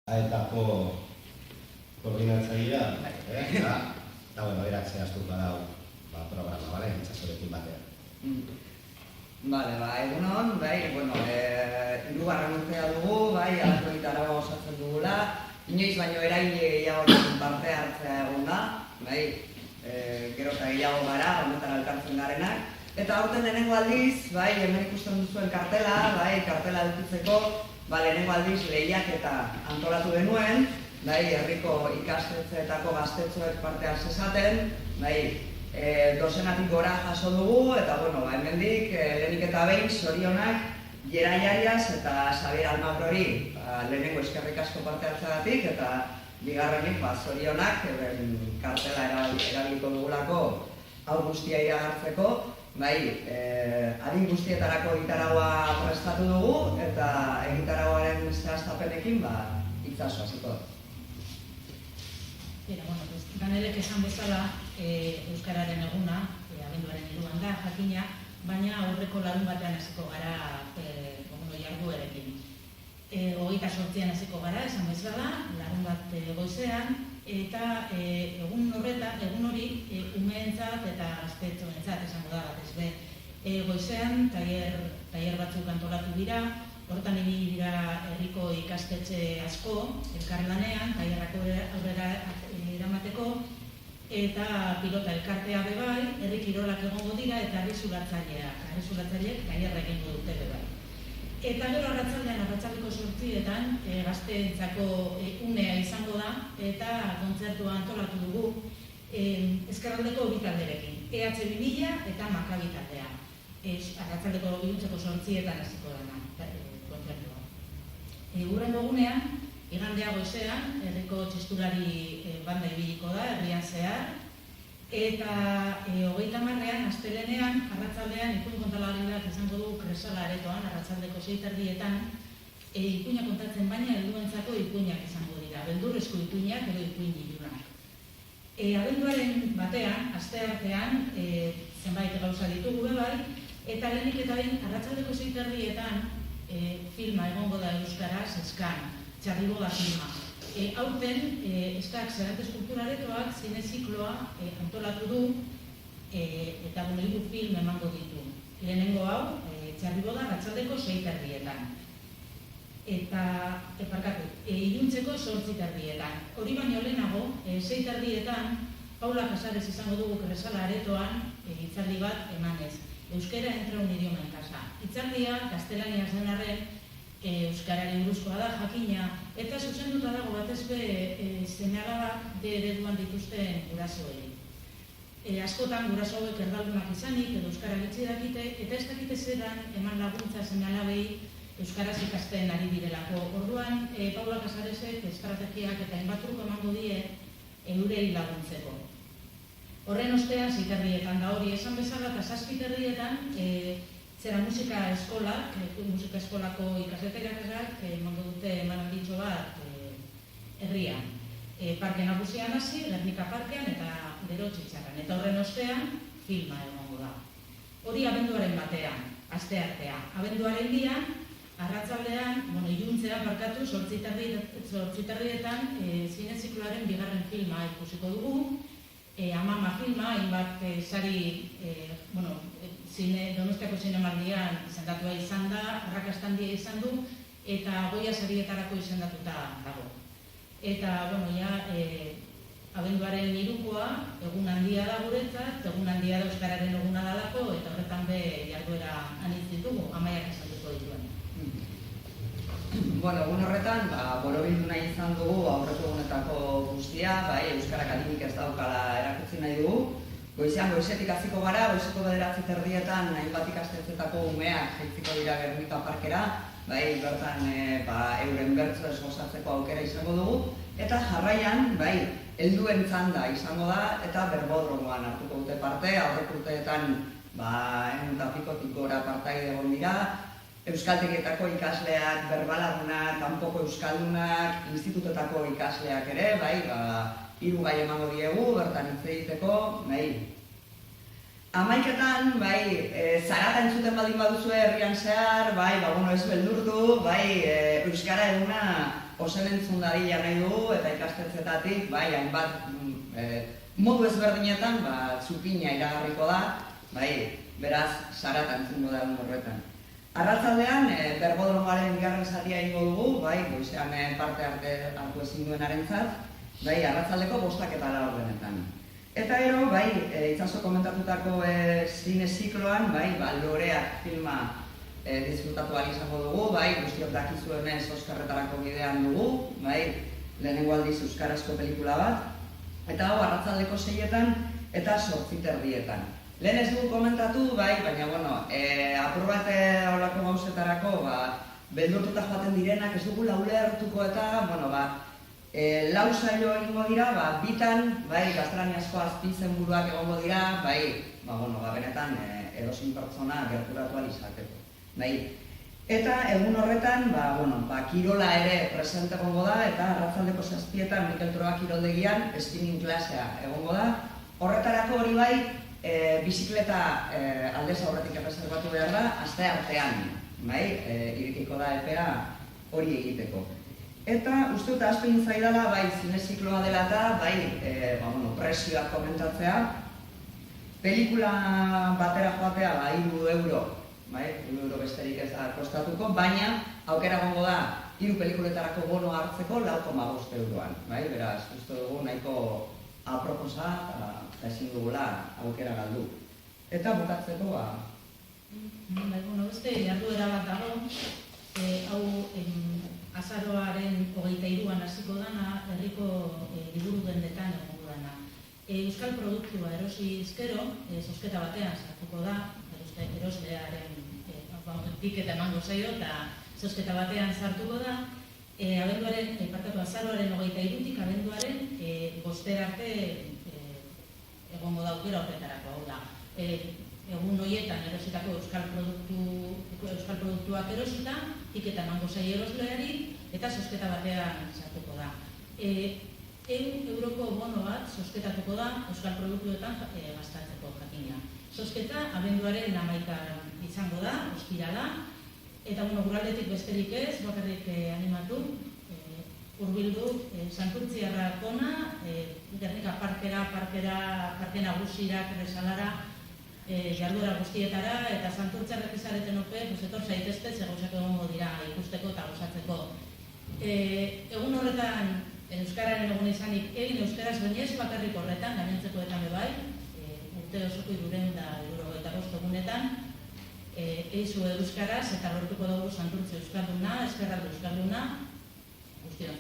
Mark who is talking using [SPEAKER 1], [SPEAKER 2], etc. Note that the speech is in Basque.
[SPEAKER 1] Etako koordinatzailea, eta bueno, berak zehaztuko dau programa, bale, itxasorekin batean.
[SPEAKER 2] Egunon, hirugarren urtea dugu, halako egitaragoa osatzen dugula, inoiz baino eraile gehiagoren parte hartzea egon da, gero eta gehiago gara, honetara elkartzen garenak. Eta aurten lehenengo aldiz, hemen ikusten duzuen kartela, kartela edukitzeko, lehenengo aldiz lehiak eta antolatu genuen, herriko ikastetxeetako gaztetxoek parte hartzezaten, dozenatik gora jaso dugu, eta hemendik lehenik eta behin zorionak Jera Jarias eta Xabier Almagrori lehenengo eskerrik asko parte hartzeagatik, eta bigarrenik zorionak kartela erabiliko dugulako hau guztia iragartzeko. Adin guztietarako egitaragoa prestatu dugu, eta egitaragoaren zehaztapenekin itzazu hasiko.
[SPEAKER 3] Ganelek esan bezala Euskararen eguna, abenduaren 3 da, jakina, baina aurreko larun batean hasiko gara jarduerekin. 28an hasiko gara, esan bezala, larun bat goizean, eta egun hori umeentzat eta gaztetxoentzat esango da batez be. Goizean tailer batzuk antolatu dira, hortan ibili dira herriko ikastetxe asko elkarlanean, tailerrak aurrera eramateko, eta pilota elkartea bebai, herri kirolak egongo dira eta arrizulatzaileek tailerra egingo dute bebai. Eta gero arratsaldeko 8etan gazteentzako unea izango da, eta kontzertua antolatu dugu ezkerraldeko bi talderekin, EH2000 eta Makabi taldea. Arratsaldeko 8etan hasiko dena kontzertua. Hurrengo egunean, igandea goizean, herriko txistulari banda ibiliko da, herrian zehar, eta 30ean, astelehenean, arratsaldean ipuin kontalari bat izango dugu Kresala aretoan, arratsaldeko 6:00etan, ipuinak kontatzen baina helduentzako ipuinak izango dira, beldurrezko ipuinak edo ipuin ilunak. Abenduaren batean, asteartean, zenbait gauza ditugu bebai, eta lehenik eta behin arratsaldeko 6:00etan filma egongo da euskaraz, Eskan, Txarriboga filma. Aurten, Eskak Zeratez Kulturaretoak zine zikloa antolatu du, eta 3 film emango ditu. Lehenengo hau, Txarriboga arratsaldeko 6:00etan. Eta, iluntzeko 8:00etan. Hori baino lehenago, 6:00etan, Paula Casares izango dugu Kresala aretoan hitzaldi bat emanez. Euskera entra un idioma en casa. Hitzaldia, gaztelaniaz den arren, euskararen buruzkoa da, jakina, eta zuzenduta dago batez be seme-alabak ereduan dituzten gurasoei. Askotan guraso hauek erdaldunak izanik edo euskara gitxi dakite, eta ez dakite zeran eman laguntza seme-alabei euskaraz ikasten ari direlako. Orduan, Paula Casaresek estrategiak eta enbatruk emango die eurei laguntzeko. Horren ostean, 6:00etan da hori esan bezala, eta 7:00etan, zera musika eskolak, musika eskolako ikasleterak emango dute emanalditxo bat herrian. Parke nagusian hasi, Gernika parkean eta gero Txitxarran. Eta horren ostean, filma egongo da. Hori abenduaren batean, asteartea. Abenduaren bian, arratsaldean, iluntzean barkatu, 8:00etan zine zikloaren bigarren filma ikusiko dugu. Amama filma, hainbat sari, Donostiako zinemaldian izendatua izan da, arrakasta handia izan du, eta Goya sarietarako izendatuta dago. Eta, abenduaren 3koa, egun handia da guretzat, egun handia da euskararen eguna dalako, eta horretan be jarduera anitz ditugu, Amaiak esanduko dituen.
[SPEAKER 2] Egun horretan, borobildu nahi izan dugu aurreko egunetako guztia, euskarak adinik ez daukala erakutsi nahi dugu. Goizetik hasiko gara, goizeko 9:30etan hainbat ikastetxeetako umeak jaitsiko dira Gernika parkera, bertan euren bertsoez gozatzeko aukera izango dugu, eta jarraian, helduen txanda izango da, eta berbodromoan hartuko dute parte, aurreko urteetan 100 gora partaide egon dira, euskaltegietako ikasleak, berbalagunak, kanpoko euskaldunak, institutetako ikasleak ere, 3 gai emango diegu, bertan hitz egiteko, 11:00etan, zarata entzuten baldin baduzue herrian zehar, ez beldurtu, euskara eguna ozen entzun dadila nahi dugu eta ikastetxeetatik, bai, hainbat modu ezberdinetan, txupina iragarriko da, bai, beraz, sarata entzungo da horretan. Arratzaldean, Bergodromoaren bigarren zatia egingo dugu, bai, goizean parte hartu ezin duenarentzat, bai, arratzaldeko 5:04. Eta gero, bai, Itxaso komentatutako zine zikloan, bai, Loreak filma disfrutatu ahal izango dugu, bai, guztiok dakizuenez Oskarretarako bidean dugu, bai, lehenengo aldiz euskarazko pelikula bat, eta hau arratzaldeko 6etan eta 8:30. Lehen ez dugu komentatu, bai, baina, bueno, apur bat holako gauzetarako, beldurtuta joaten direnak ez dugu ulertuko eta, bueno, 4 saio egingo dira, bitan, bai, gaztelaniazko azpizenburuak egongo dira, bai, benetan edozein pertsona gerturatu ahal izateko. Eta egun horretan, kirola ere presente egongo da, eta arratzaldeko 7etan Mikel Trueba kiroldegian spinning klasea egongo da. Horretarako hori bai, bizikleta aldez aurretik erreserbatu behar da, aste artean, irekiko da epea hori egiteko. Eta uste dut azpen zaidala, bai, zine zikloa dela eta, bai, presioak komentatzea. Pelikula batera joatea, 3 euro, 3 euro besterik ez da kostatuko, baina aukera egongo da 3 pelikuletarako bono hartzeko 4,5 euroan. Beraz, uste dugu nahiko aproposa eta ezin dugula aukera galdu. Eta bukatzeko,
[SPEAKER 3] beste jarduera bat dago, hau azaroaren 23an hasiko dana, herriko liburu dendetan egongo dana. Euskal produktua erosi ezkero, zozketa batean sartuko da, eroslearen tiketa emango zaio eta zozketa batean sartuko da, azaroaren 23tik abenduaren 5 arte egongo da aukera horretarako, hau da. Egun horietan erositako euskal produktuak erosita, tiketa emango zaio erosleari eta zozketa batean sartuko da. 100 euroko bono bat zozketatuko da euskal produktuetan gastatzeko jakina. Zozketa abenduaren 11 izango da, ostirala, eta guraldetik besterik ez, bakarrik animatu, hurbildu Santurtziarrak ona, Gernika parkera, parke nagusira, Kresalara, jarduera guztietara, eta Santurtziarrak izareten ope, etor zaitezte, zegozak egongo dira ikusteko eta gozatzeko. Egun horretan, euskararen egun izanik, egin euskaraz baina ez bakarrik horretan, gainontzekoetan bebai, urte osoko 375 egunetan, eizu euskaraz eta lortuko dugu Santurtzi euskalduna, Ezkerralde euskalduna, guztion.